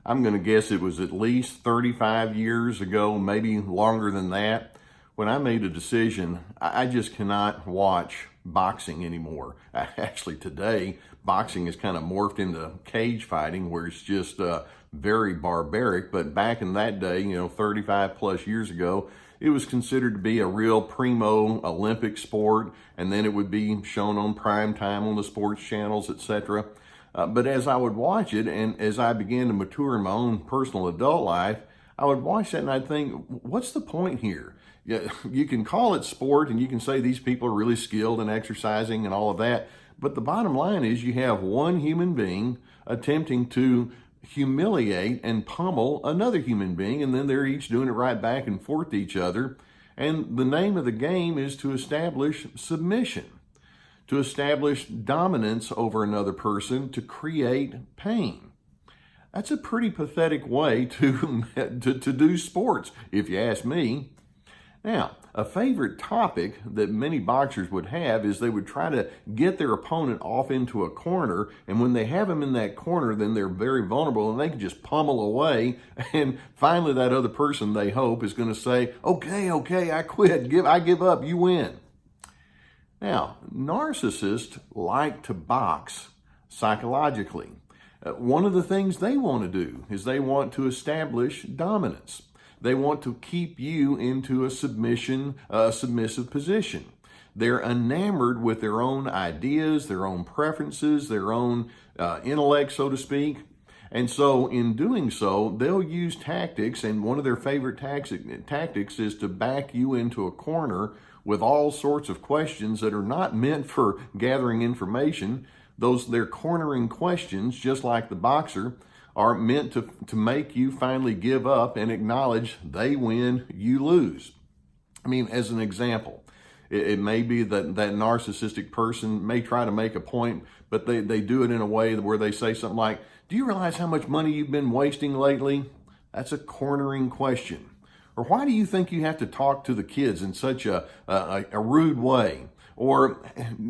I'm going to guess it was at least 35 years ago, maybe longer than that, when I made a decision. I just cannot watch boxing anymore. Actually, today, boxing has kind of morphed into cage fighting, where it's just very barbaric. But back in that day, 35 plus years ago, it was considered to be a real primo Olympic sport, and then it would be shown on prime time on the sports channels, etc. But as I would watch it, and as I began to mature in my own personal adult life, I would watch that and I'd think, what's the point here? Yeah, you can call it sport and you can say these people are really skilled in exercising and all of that, but the bottom line is you have one human being attempting to humiliate and pummel another human being, and then they're each doing it right back and forth to each other. And the name of the game is to establish submission, to establish dominance over another person, to create pain. That's a pretty pathetic way to do sports, if you ask me. Now, a favorite topic that many boxers would have is they would try to get their opponent off into a corner, and when they have him in that corner, then they're very vulnerable and they can just pummel away, and finally that other person, they hope, is going to say, okay, I quit, I give up, you win. Now, narcissists like to box psychologically. One of the things they want to do is they want to establish dominance. They want to keep you into a submissive position. They're enamored with their own ideas, their own preferences, their own intellect, so to speak. And so in doing so, they'll use tactics, and one of their favorite tactics is to back you into a corner with all sorts of questions that are not meant for gathering information. They're cornering questions, just like the boxer, are meant to make you finally give up and acknowledge they win, you lose. I mean, as an example, it may be that narcissistic person may try to make a point, but they do it in a way where they say something like, do you realize how much money you've been wasting lately? That's a cornering question. Or why do you think you have to talk to the kids in such a rude way? Or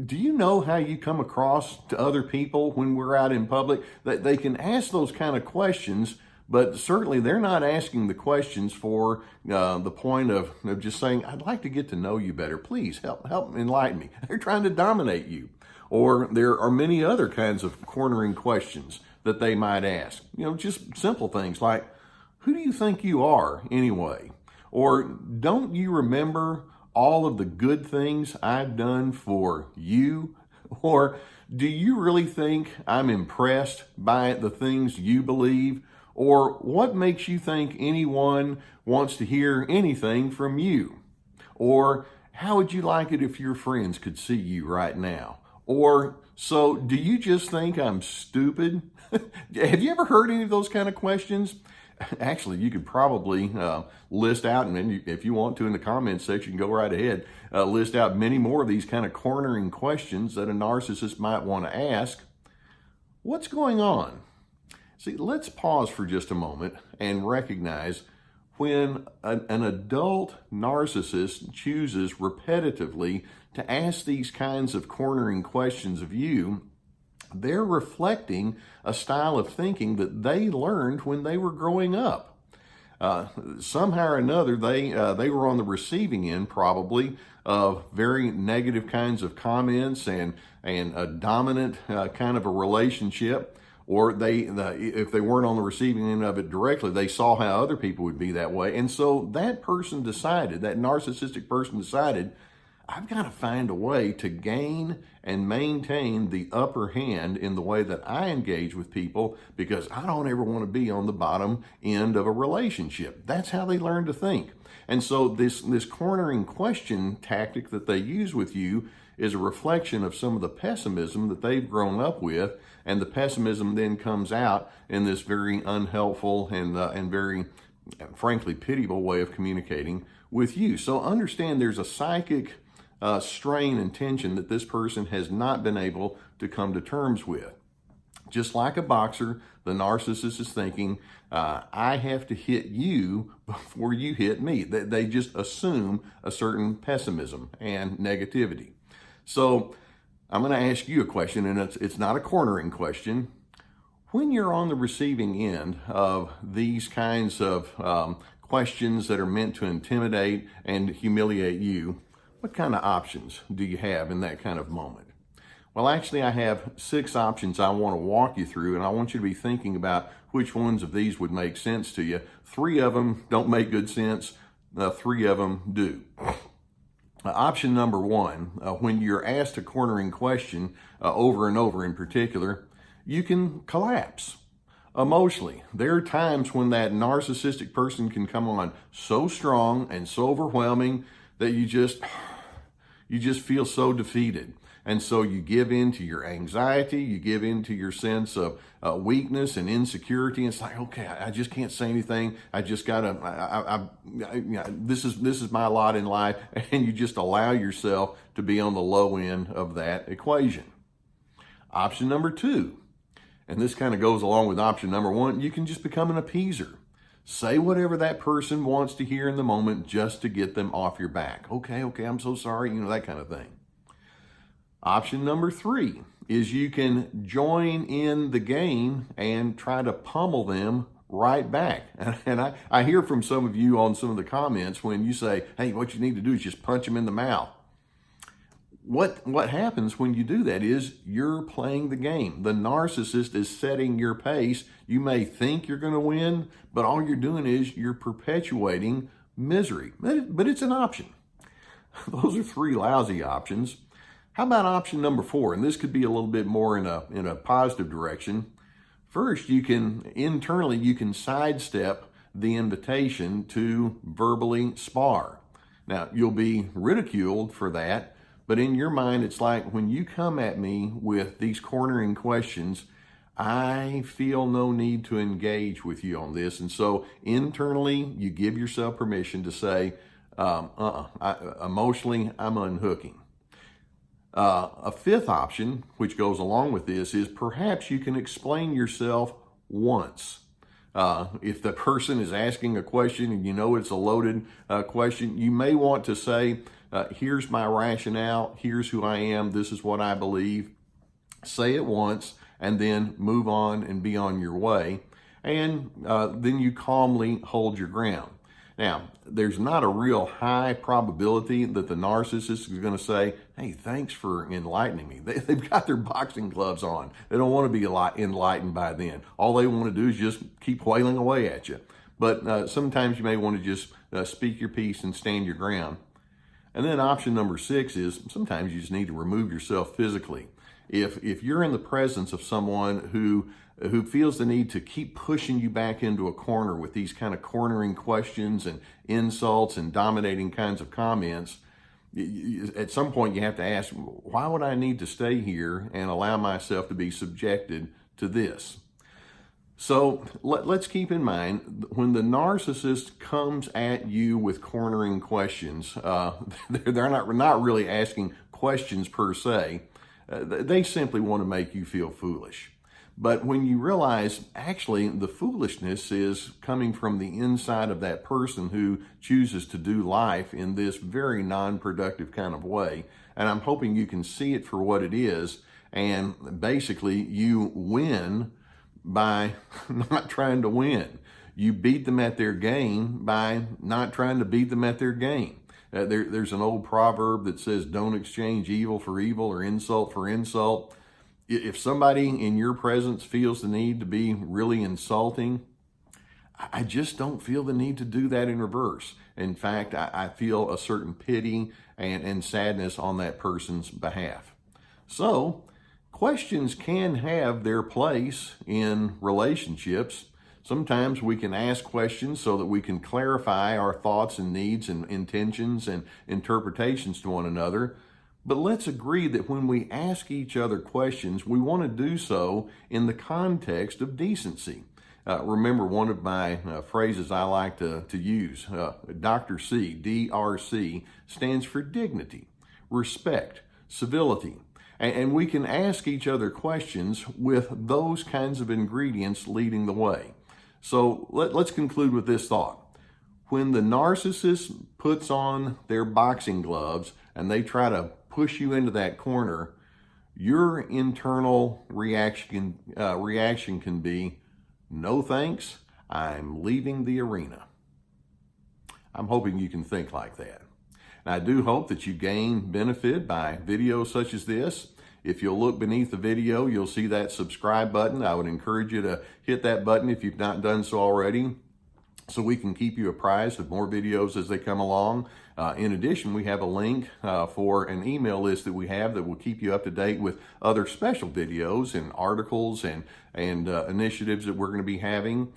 do you know how you come across to other people when we're out in public? That they can ask those kind of questions, but certainly they're not asking the questions for the point of just saying, I'd like to get to know you better. Please help enlighten me. They're trying to dominate you. Or there are many other kinds of cornering questions that they might ask. Just simple things like, who do you think you are anyway? Or don't you remember all of the good things I've done for you? Or do you really think I'm impressed by the things you believe? Or what makes you think anyone wants to hear anything from you? Or how would you like it if your friends could see you right now? Or, so do you just think I'm stupid? Have you ever heard any of those kind of questions? Actually, you could probably list out, and then if you want to in the comments section, go right ahead, list out many more of these kind of cornering questions that a narcissist might want to ask. What's going on? See, let's pause for just a moment and recognize when an adult narcissist chooses repetitively to ask these kinds of cornering questions of you, they're reflecting a style of thinking that they learned when they were growing up. Somehow or another, they were on the receiving end probably of very negative kinds of comments and a dominant kind of a relationship. Or if they weren't on the receiving end of it directly, they saw how other people would be that way. And so that narcissistic person decided, I've got to find a way to gain and maintain the upper hand in the way that I engage with people, because I don't ever want to be on the bottom end of a relationship. That's how they learn to think. And so this cornering question tactic that they use with you is a reflection of some of the pessimism that they've grown up with, and the pessimism then comes out in this very unhelpful and very, frankly, pitiable way of communicating with you. So understand there's a psychic strain and tension that this person has not been able to come to terms with. Just like a boxer, the narcissist is thinking, I have to hit you before you hit me. They just assume a certain pessimism and negativity. So I'm going to ask you a question, and it's not a cornering question. When you're on the receiving end of these kinds of questions that are meant to intimidate and humiliate you, what kind of options do you have in that kind of moment? Well, actually, I have 6 options I want to walk you through, and I want you to be thinking about which ones of these would make sense to you. 3 of them don't make good sense. 3 of them do. Option number 1, when you're asked a cornering question over and over in particular, you can collapse emotionally. There are times when that narcissistic person can come on so strong and so overwhelming that you just feel so defeated. And so you give in to your anxiety, you give in to your sense of weakness and insecurity. It's like, okay, I just can't say anything. I just gotta, this is my lot in life. And you just allow yourself to be on the low end of that equation. Option number 2, and this kind of goes along with option number 1, you can just become an appeaser. Say whatever that person wants to hear in the moment just to get them off your back. Okay, I'm so sorry, that kind of thing. Option number 3 is you can join in the game and try to pummel them right back. And I hear from some of you on some of the comments when you say, hey, what you need to do is just punch them in the mouth. What happens when you do that is you're playing the game. The narcissist is setting your pace. You may think you're going to win, but all you're doing is you're perpetuating misery. But it's an option. Those are 3 lousy options. How about option number 4? And this could be a little bit more in a positive direction. First, you can sidestep the invitation to verbally spar. Now, you'll be ridiculed for that, but in your mind, it's like when you come at me with these cornering questions, I feel no need to engage with you on this. And so internally, you give yourself permission to say, emotionally, I'm unhooking. A 5th option, which goes along with this, is perhaps you can explain yourself once. If the person is asking a question and you know it's a loaded question, you may want to say, here's my rationale, here's who I am, this is what I believe. Say it once and then move on and be on your way. And then you calmly hold your ground. Now, there's not a real high probability that the narcissist is going to say, hey, thanks for enlightening me. They've got their boxing gloves on. They don't want to be enlightened by then. All they want to do is just keep wailing away at you. But sometimes you may want to just speak your piece and stand your ground. And then option number 6 is sometimes you just need to remove yourself physically. If you're in the presence of someone who feels the need to keep pushing you back into a corner with these kind of cornering questions and insults and dominating kinds of comments, at some point you have to ask, why would I need to stay here and allow myself to be subjected to this? So let's keep in mind, when the narcissist comes at you with cornering questions, they're not really asking questions per se. They simply want to make you feel foolish. But when you realize, actually, the foolishness is coming from the inside of that person who chooses to do life in this very non-productive kind of way, and I'm hoping you can see it for what it is, and basically you win by not trying to win. You beat them at their game by not trying to beat them at their game. There's an old proverb that says, don't exchange evil for evil or insult for insult. If somebody in your presence feels the need to be really insulting, I just don't feel the need to do that in reverse. In fact, I feel a certain pity and sadness on that person's behalf. So, questions can have their place in relationships. Sometimes we can ask questions so that we can clarify our thoughts and needs and intentions and interpretations to one another. But let's agree that when we ask each other questions, we want to do so in the context of decency. Remember, one of my phrases I like to use, Dr. C, DRC, stands for dignity, respect, civility. And we can ask each other questions with those kinds of ingredients leading the way. So let's conclude with this thought. When the narcissist puts on their boxing gloves and they try to push you into that corner, your internal reaction can be, no thanks, I'm leaving the arena. I'm hoping you can think like that. And I do hope that you gain benefit by videos such as this. If you'll look beneath the video, you'll see that subscribe button. I would encourage you to hit that button if you've not done so already, so we can keep you apprised of more videos as they come along. In addition, we have a link for an email list that we have that will keep you up to date with other special videos and articles and initiatives that we're going to be having.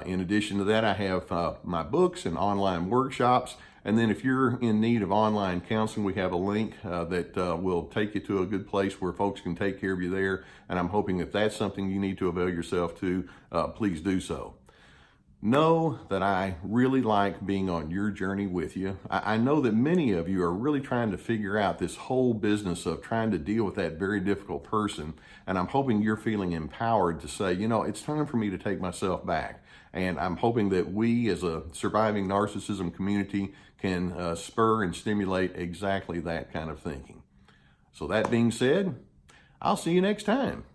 In addition to that, I have my books and online workshops. And then if you're in need of online counseling, we have a link that will take you to a good place where folks can take care of you there. And I'm hoping if that's something you need to avail yourself to, please do so. Know that I really like being on your journey with you. I know that many of you are really trying to figure out this whole business of trying to deal with that very difficult person. And I'm hoping you're feeling empowered to say, you know, it's time for me to take myself back. And I'm hoping that we as a surviving narcissism community can spur and stimulate exactly that kind of thinking. So that being said, I'll see you next time.